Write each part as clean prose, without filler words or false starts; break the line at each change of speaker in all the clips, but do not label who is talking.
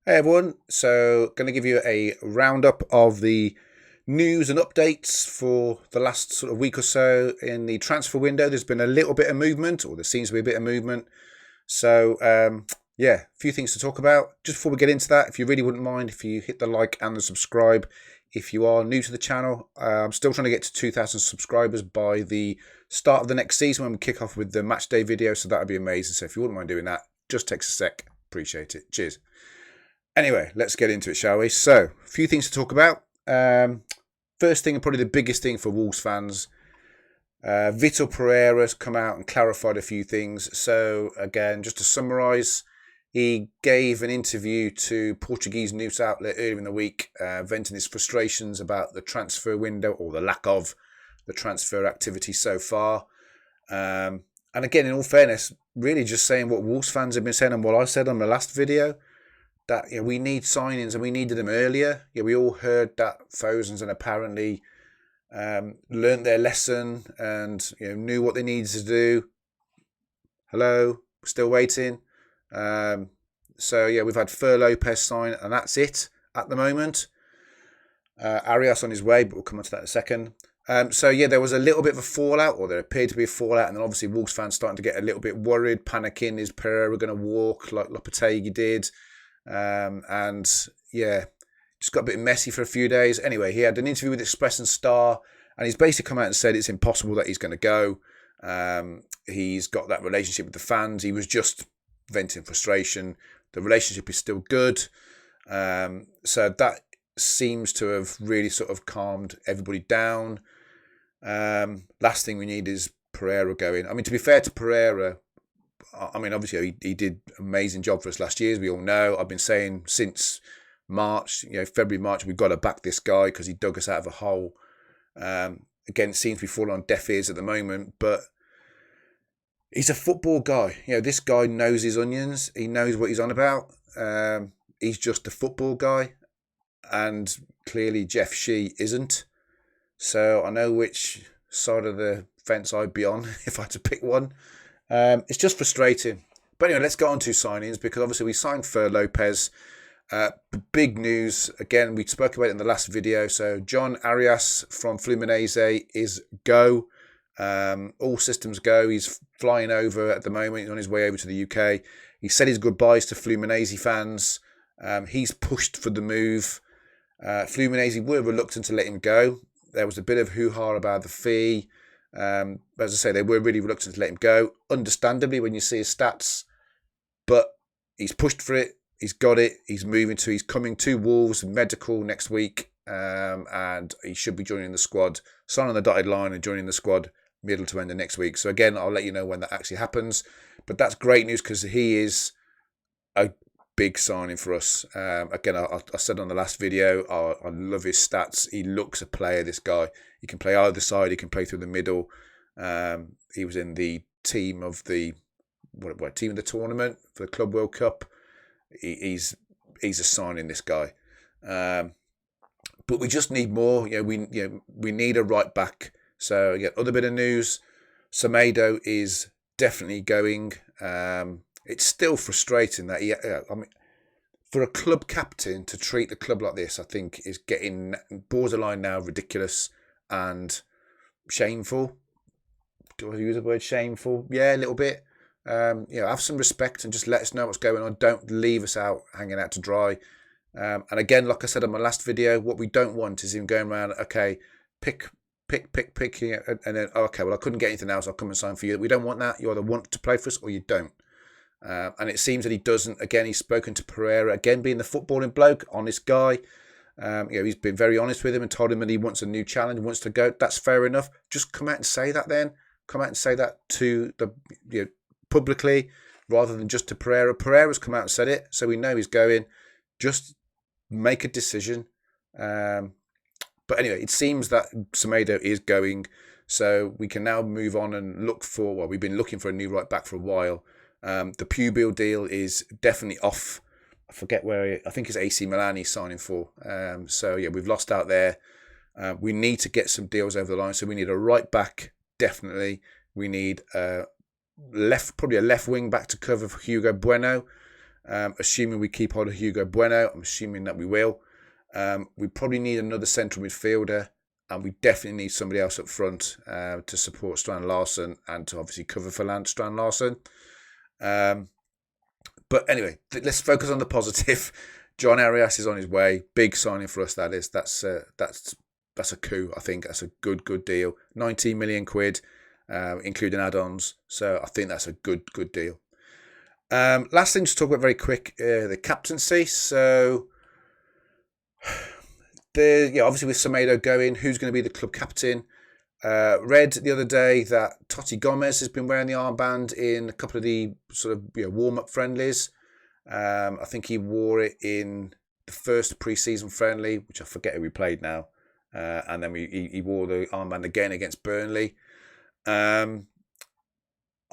Hey everyone, so going to give you a roundup of the news and updates for the last sort of week or so in the transfer window. There's been a little bit of movement, or there seems to be a bit of movement. So, a few things to talk about. Just before we get into that, if you really wouldn't mind, if you hit the like and the subscribe. If you are new to the channel, I'm still trying to get to 2,000 subscribers by the start of the next season when we kick off with the match day video, so that would be amazing. So if you wouldn't mind doing that, just takes a sec. Appreciate it. Cheers. Anyway, let's get into it, shall we? So, a few things to talk about. First thing, and probably the biggest thing for Wolves fans, Vitor Pereira's come out and clarified a few things. So, again, just to summarise, he gave an interview to Portuguese news outlet earlier in the week, venting his frustrations about the transfer window, or the lack of the transfer activity so far. And again, in all fairness, really just saying what Wolves fans have been saying and what I said on the last video, that we need signings and we needed them earlier. We all heard that thousands and apparently learnt their lesson and knew what they needed to do. Hello, still waiting. We've had Fer Lopez sign and that's it at the moment. Arias on his way, but we'll come on to that in a second. There was a little bit of a fallout, or there appeared to be a fallout, and then obviously Wolves fans starting to get a little bit worried, panicking. Is Pereira going to walk like Lopetegui did? Just got a bit messy for a few days. Anyway, he had an interview with Express and Star, and he's basically come out and said it's impossible that he's going to go. He's got that relationship with the fans. He was just venting frustration. The relationship is still good. So that seems to have really sort of calmed everybody down. Last thing we need is Pereira going. I mean, to be fair to Pereira, obviously he did an amazing job for us last year, as we all know. I've been saying since March, February, March, we've got to back this guy because he dug us out of a hole. Again, it seems to be falling on deaf ears at the moment, but he's a football guy. This guy knows his onions. He knows what he's on about. He's just a football guy, and clearly Jeff Shi isn't. So I know which side of the fence I'd be on if I had to pick one. It's just frustrating. But anyway, let's go on to signings, because obviously we signed Fer Lopez. Big news. Again, we spoke about it in the last video. So Jhon Arias from Fluminense is go. All systems go. He's flying over at the moment. He's on his way over to the UK. He said his goodbyes to Fluminense fans. He's pushed for the move. Fluminense were reluctant to let him go. There was a bit of hoo-ha about the fee. As I say, they were really reluctant to let him go, understandably when you see his stats. But he's pushed for it. He's got it. He's coming to Wolves medical next week, and he should be joining the squad, signing on the dotted line and joining the squad middle to end of next week. So again, I'll let you know when that actually happens. But that's great news because he is a big signing for us. Again, I said on the last video, I love his stats. He looks a player, this guy. He can play either side. He can play through the middle. He was in the team of the team of the tournament for the Club World Cup. He's a signing, this guy. But we just need more. We need a right back. So other bit of news: Smido is definitely going. It's still frustrating that for a club captain to treat the club like this, I think is getting borderline now ridiculous and shameful. Do I use the word shameful? Yeah, a little bit. Have some respect and just let us know what's going on. Don't leave us out hanging out to dry. And again, like I said on my last video, what we don't want is him going around, okay, pick, and then, okay, well, I couldn't get anything else, I'll come and sign for you. We don't want that. You either want to play for us or you don't. And it seems that he doesn't. Again, he's spoken to Pereira, again, being the footballing bloke, honest guy. He's been very honest with him and told him that he wants a new challenge, wants to go. That's fair enough. Just come out and say that then. Come out and say that to the publicly rather than just to Pereira. Pereira's come out and said it, so we know he's going. Just make a decision. But anyway, it seems that Smido is going, so we can now move on and look for, we've been looking for a new right back for a while. The Pubil deal is definitely off. I forget where, I think it's AC Milan he's signing for. We've lost out there. We need to get some deals over the line, so we need a right back, definitely. We need probably a left wing back to cover for Hugo Bueno. assuming we keep hold of Hugo Bueno. I'm assuming that we will. We probably need another central midfielder, and we definitely need somebody else up front to support Strand Larsen and to obviously cover for Strand Larsen. But anyway, let's focus on the positive. Jhon Arias is on his way. Big signing for us, that is. That's a coup, I think. That's a good deal. 19 million quid, including add-ons. So I think that's a good deal. Last thing to talk about very quick, the captaincy. So obviously with Smido going, who's going to be the club captain? Read the other day that Totti Gomez has been wearing the armband in a couple of the sort of warm-up friendlies. I think he wore it in the first pre-season friendly, which I forget who we played now. And then he wore the armband again against Burnley.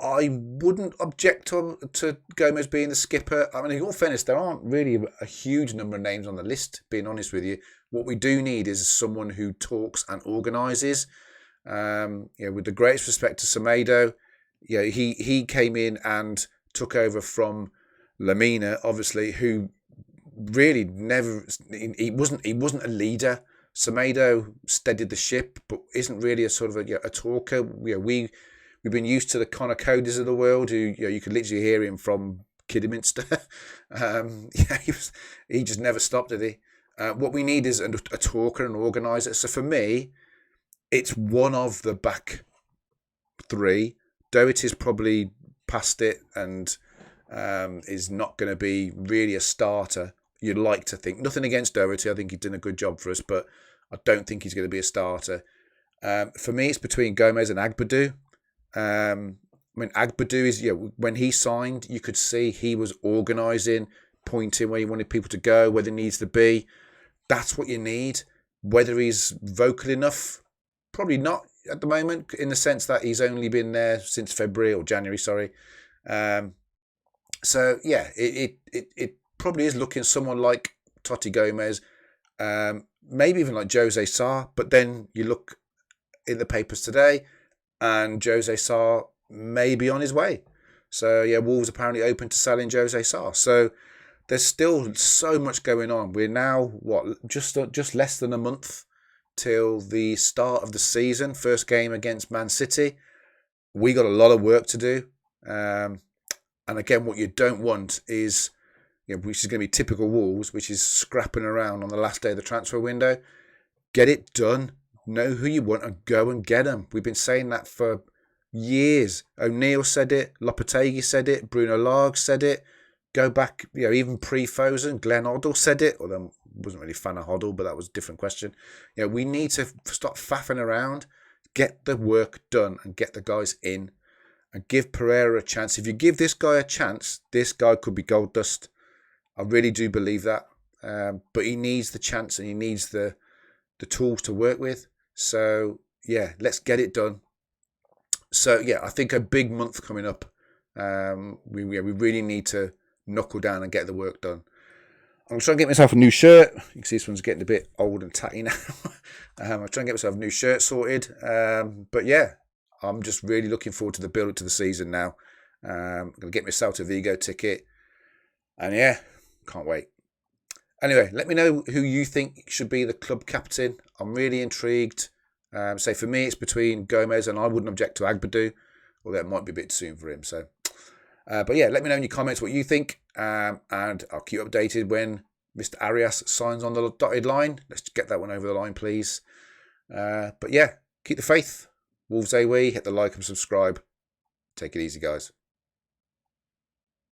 I wouldn't object to Gomez being the skipper. I mean, in all fairness, there aren't really a huge number of names on the list, being honest with you. What we do need is someone who talks and organises. With the greatest respect to Smido, he came in and took over from Lamina, obviously, who really never he wasn't a leader. Smido steadied the ship, but isn't really a sort of a talker. We've been used to the Connor Codys of the world, who you could literally hear him from Kidderminster. He just never stopped, did he? What we need is a talker and an organiser. So for me, it's one of the back three. Doherty's probably past it and is not going to be really a starter. You'd like to think. Nothing against Doherty. I think he's done a good job for us, but I don't think he's going to be a starter. For me, it's between Gomez and Agbadou. Agbadou is, when he signed, you could see he was organising, pointing where he wanted people to go, where there needs to be. That's what you need. Whether he's vocal enough, probably not at the moment, in the sense that he's only been there since February or January, sorry. It probably is looking someone like Totti Gomez, maybe even like Jose Sarr. But then you look in the papers today, and Jose Sarr may be on his way. So Wolves apparently open to selling Jose Sarr. So there's still so much going on. We're now just less than a month till the start of the season. First game against Man City. We got a lot of work to do. And again, what you don't want is, which is going to be typical Wolves, which is scrapping around on the last day of the transfer window. Get it done. Know who you want and go and get them. We've been saying that for years. O'Neill said it. Lopetegui said it. Bruno Lage said it. Go back, even pre-Fosen, Glenn Hoddle said it. Although I wasn't really a fan of Hoddle, but that was a different question. We need to stop faffing around, get the work done and get the guys in and give Pereira a chance. If you give this guy a chance, this guy could be gold dust. I really do believe that. But he needs the chance and he needs the tools to work with. So, let's get it done. So, I think a big month coming up. We really need to knuckle down and get the work done. I'm trying to get myself a new shirt. You can see this one's getting a bit old and tatty now. I'm trying to get myself a new shirt sorted. I'm just really looking forward to the build-up to the season now. I'm going to get myself a Vigo ticket. And can't wait. Anyway, let me know who you think should be the club captain. I'm really intrigued. So for me, it's between Gomez and I wouldn't object to Agbadou, although it might be a bit soon for him. So, let me know in your comments what you think, and I'll keep you updated when Mr. Arias signs on the dotted line. Let's get that one over the line, please. Keep the faith. Wolves AWE, hit the like and subscribe. Take it easy, guys.